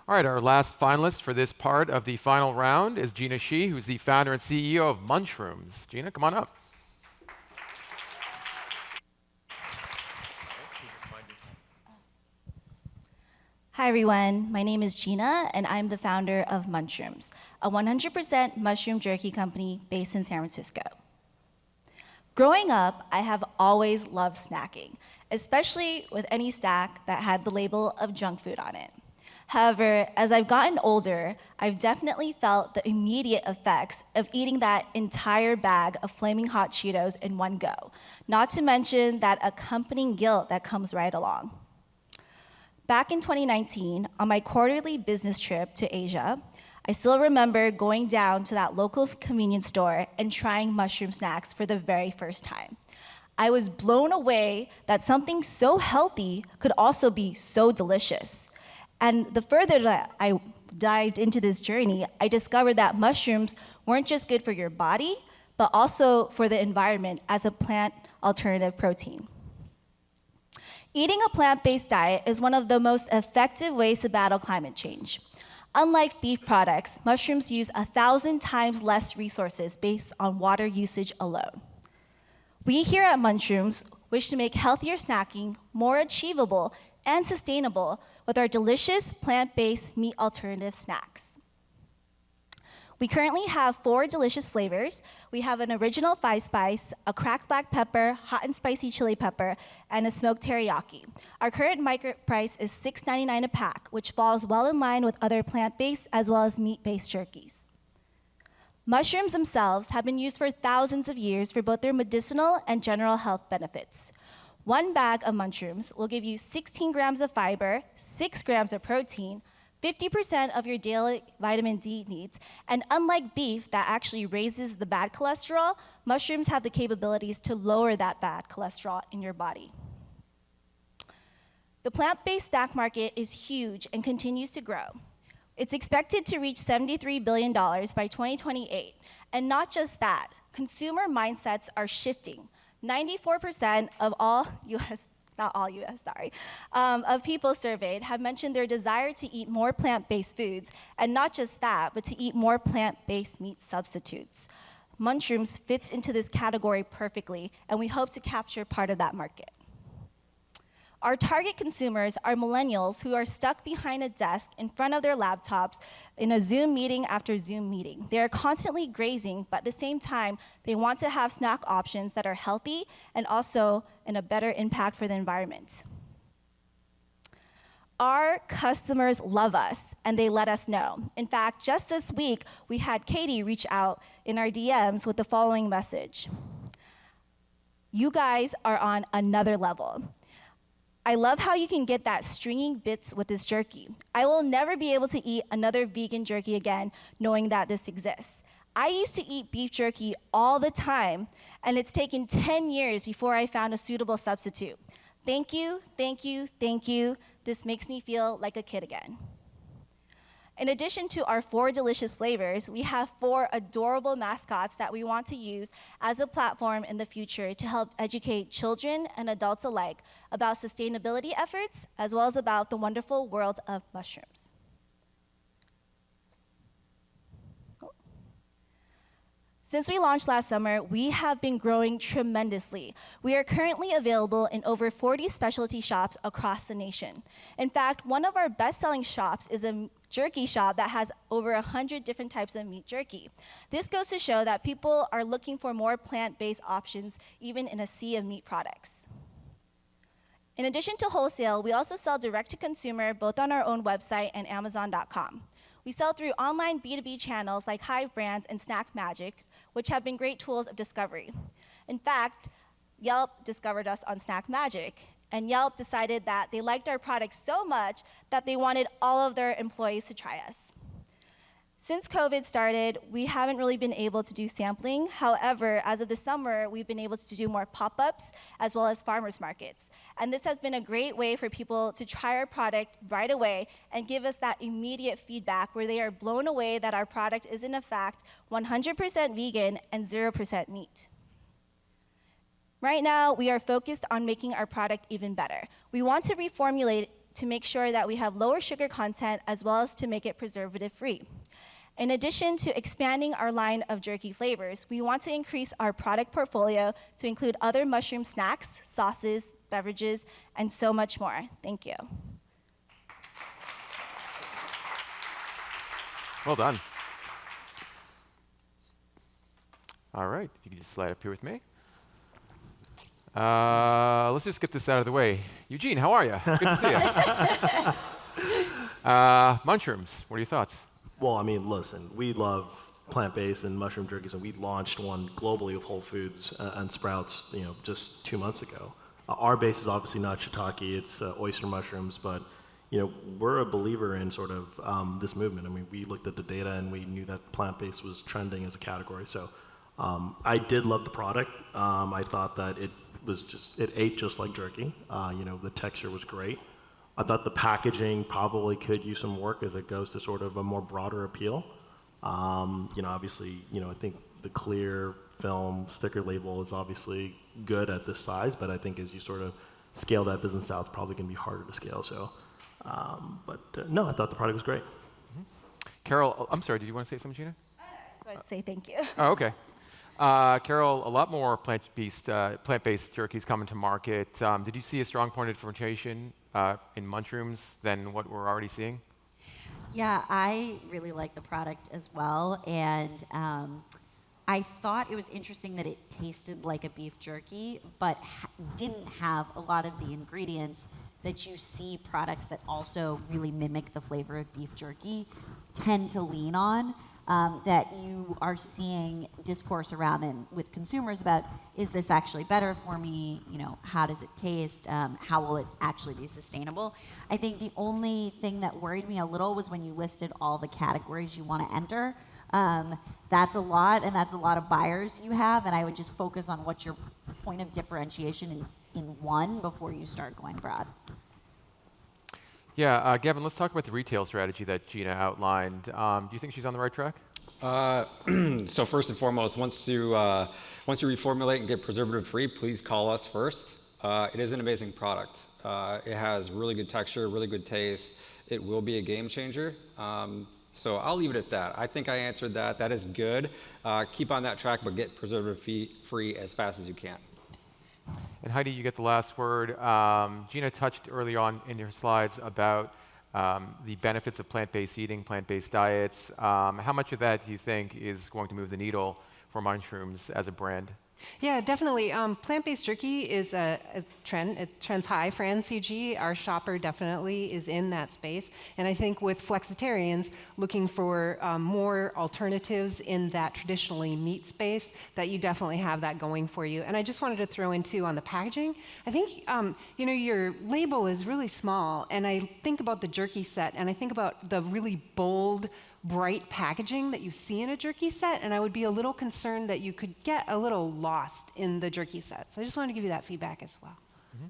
All right, our last finalist for this part of the final round is Gina Shi, who's the founder and CEO of Munchrooms. Gina, come on up. Hi everyone, my name is Gina and I'm the founder of Munchrooms, a 100% mushroom jerky company based in San Francisco. Growing up, I have always loved snacking, especially with any snack that had the label of junk food on it. However, as I've gotten older, I've definitely felt the immediate effects of eating that entire bag of flaming hot Cheetos in one go, not to mention that accompanying guilt that comes right along. Back in 2019, on my quarterly business trip to Asia, I still remember going down to that local convenience store and trying mushroom snacks for the very first time. I was blown away that something so healthy could also be so delicious. And the further that I dived into this journey, I discovered that mushrooms weren't just good for your body, but also for the environment as a plant alternative protein. Eating a plant-based diet is one of the most effective ways to battle climate change. Unlike beef products, mushrooms use 1,000 times less resources based on water usage alone. We here at Munchrooms wish to make healthier snacking more achievable and sustainable with our delicious plant-based meat alternative snacks. We currently have 4 delicious flavors. We have an original 5-spice, a cracked black pepper, hot and spicy chili pepper, and a smoked teriyaki. Our current market price is $6.99 a pack, which falls well in line with other plant-based as well as meat-based jerkies. Mushrooms themselves have been used for thousands of years for both their medicinal and general health benefits. One bag of mushrooms will give you 16 grams of fiber, 6 grams of protein, 50% of your daily vitamin D needs, and unlike beef that actually raises the bad cholesterol, mushrooms have the capabilities to lower that bad cholesterol in your body. The plant-based snack market is huge and continues to grow. It's expected to reach $73 billion by 2028. And not just that, consumer mindsets are shifting. 94% of all of people surveyed have mentioned their desire to eat more plant-based foods, and not just that, but to eat more plant-based meat substitutes. Mushrooms fits into this category perfectly, and we hope to capture part of that market. Our target consumers are millennials who are stuck behind a desk in front of their laptops in a Zoom meeting after Zoom meeting. They are constantly grazing, but at the same time, they want to have snack options that are healthy and also in a better impact for the environment. Our customers love us, and they let us know. In fact, just this week, we had Katie reach out in our DMs with the following message. You guys are on another level. I love how you can get that stringy bits with this jerky. I will never be able to eat another vegan jerky again knowing that this exists. I used to eat beef jerky all the time, and it's taken 10 years before I found a suitable substitute. Thank you, thank you, thank you. This makes me feel like a kid again. In addition to our 4 delicious flavors, we have 4 adorable mascots that we want to use as a platform in the future to help educate children and adults alike about sustainability efforts, as well as about the wonderful world of mushrooms. Since we launched last summer, we have been growing tremendously. We are currently available in over 40 specialty shops across the nation. In fact, one of our best-selling shops is a jerky shop that has over 100 different types of meat jerky. This goes to show that people are looking for more plant-based options, even in a sea of meat products. In addition to wholesale, we also sell direct-to-consumer, both on our own website and Amazon.com. We sell through online B2B channels like Hive Brands and Snack Magic, which have been great tools of discovery. In fact, Yelp discovered us on Snack Magic, and Yelp decided that they liked our products so much that they wanted all of their employees to try us. Since COVID started, we haven't really been able to do sampling. However, as of the summer, we've been able to do more pop-ups as well as farmers markets. And this has been a great way for people to try our product right away and give us that immediate feedback where they are blown away that our product is in fact 100% vegan and 0% meat. Right now, we are focused on making our product even better. We want to reformulate to make sure that we have lower sugar content as well as to make it preservative-free. In addition to expanding our line of jerky flavors, we want to increase our product portfolio to include other mushroom snacks, sauces, beverages, and so much more. Thank you. Well done. All right, if you can just slide up here with me. Let's just get this out of the way. Eugene, how are you? Good to see you. Munchrooms, what are your thoughts? Well, I mean, listen, we love plant-based and mushroom jerkies, and we launched one globally with Whole Foods and Sprouts, just 2 months ago. Our base is obviously not shiitake; it's oyster mushrooms, but we're a believer in sort of this movement. I mean, we looked at the data and we knew that plant-based was trending as a category. So I did love the product. I thought that it ate just like jerky. The texture was great. I thought the packaging probably could use some work as it goes to sort of a more broader appeal. Obviously, I think the clear film sticker label is obviously good at this size, but I think as you sort of scale that business out, it's probably going to be harder to scale. So, no, I thought the product was great. Mm-hmm. Carol, I'm sorry, did you want to say something, Gina? I just want to say thank you. Oh, okay. Carol, a lot more plant-based jerkies coming to market. Did you see a strong point of differentiation in Munchrooms than what we're already seeing? Yeah, I really like the product as well, and I thought it was interesting that it tasted like a beef jerky, but didn't have a lot of the ingredients that you see products that also really mimic the flavor of beef jerky tend to lean on. That you are seeing discourse around and with consumers about, is this actually better for me? How does it taste? How will it actually be sustainable? I think the only thing that worried me a little was when you listed all the categories you want to enter. That's a lot, and that's a lot of buyers you have, and I would just focus on what's your point of differentiation in one before you start going broad. Yeah, Gavin, let's talk about the retail strategy that Gina outlined. Do you think she's on the right track? So first and foremost, once you reformulate and get preservative-free, please call us first. It is an amazing product. It has really good texture, really good taste. It will be a game changer. So I'll leave it at that. I think I answered that. That is good. Keep on that track, but get preservative-free as fast as you can. And Heidi, you get the last word. Gina touched early on in your slides about the benefits of plant-based eating, plant-based diets. How much of that do you think is going to move the needle for Munchrooms as a brand? Yeah, definitely. Plant-based jerky is a trend. It trends high for NCG. Our shopper definitely is in that space. And I think with flexitarians looking for more alternatives in that traditionally meat space, that you definitely have that going for you. And I just wanted to throw in too on the packaging. I think your label is really small, and I think about the jerky set, and I think about the really bold, bright packaging that you see in a jerky set, and I would be a little concerned that you could get a little lost in the jerky set. So I just wanted to give you that feedback as well. Mm-hmm.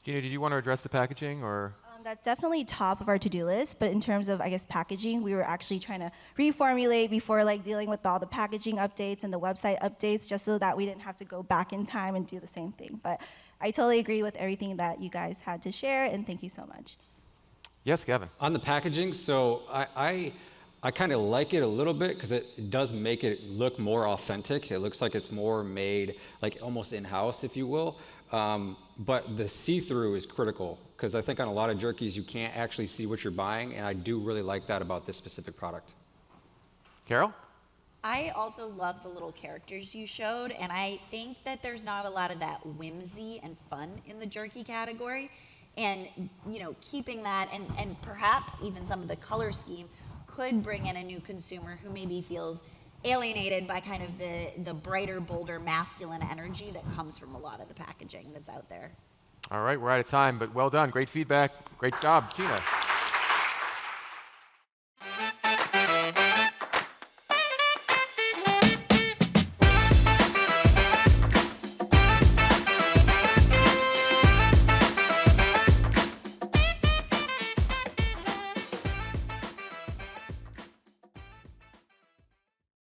Gina, did you want to address the packaging, or? That's definitely top of our to-do list, but in terms of, packaging, we were actually trying to reformulate before dealing with all the packaging updates and the website updates, just so that we didn't have to go back in time and do the same thing. But I totally agree with everything that you guys had to share, and thank you so much. Yes, Gavin. On the packaging, so I kind of like it a little bit because it does make it look more authentic. It looks like it's more made almost in-house, if you will. But the see-through is critical because I think on a lot of jerkies you can't actually see what you're buying, and I do really like that about this specific product. Carol? I also love the little characters you showed, and I think that there's not a lot of that whimsy and fun in the jerky category. And keeping that and perhaps even some of the color scheme could bring in a new consumer who maybe feels alienated by kind of the brighter, bolder, masculine energy that comes from a lot of the packaging that's out there. All right, we're out of time, but well done. Great feedback. Great job, Gina.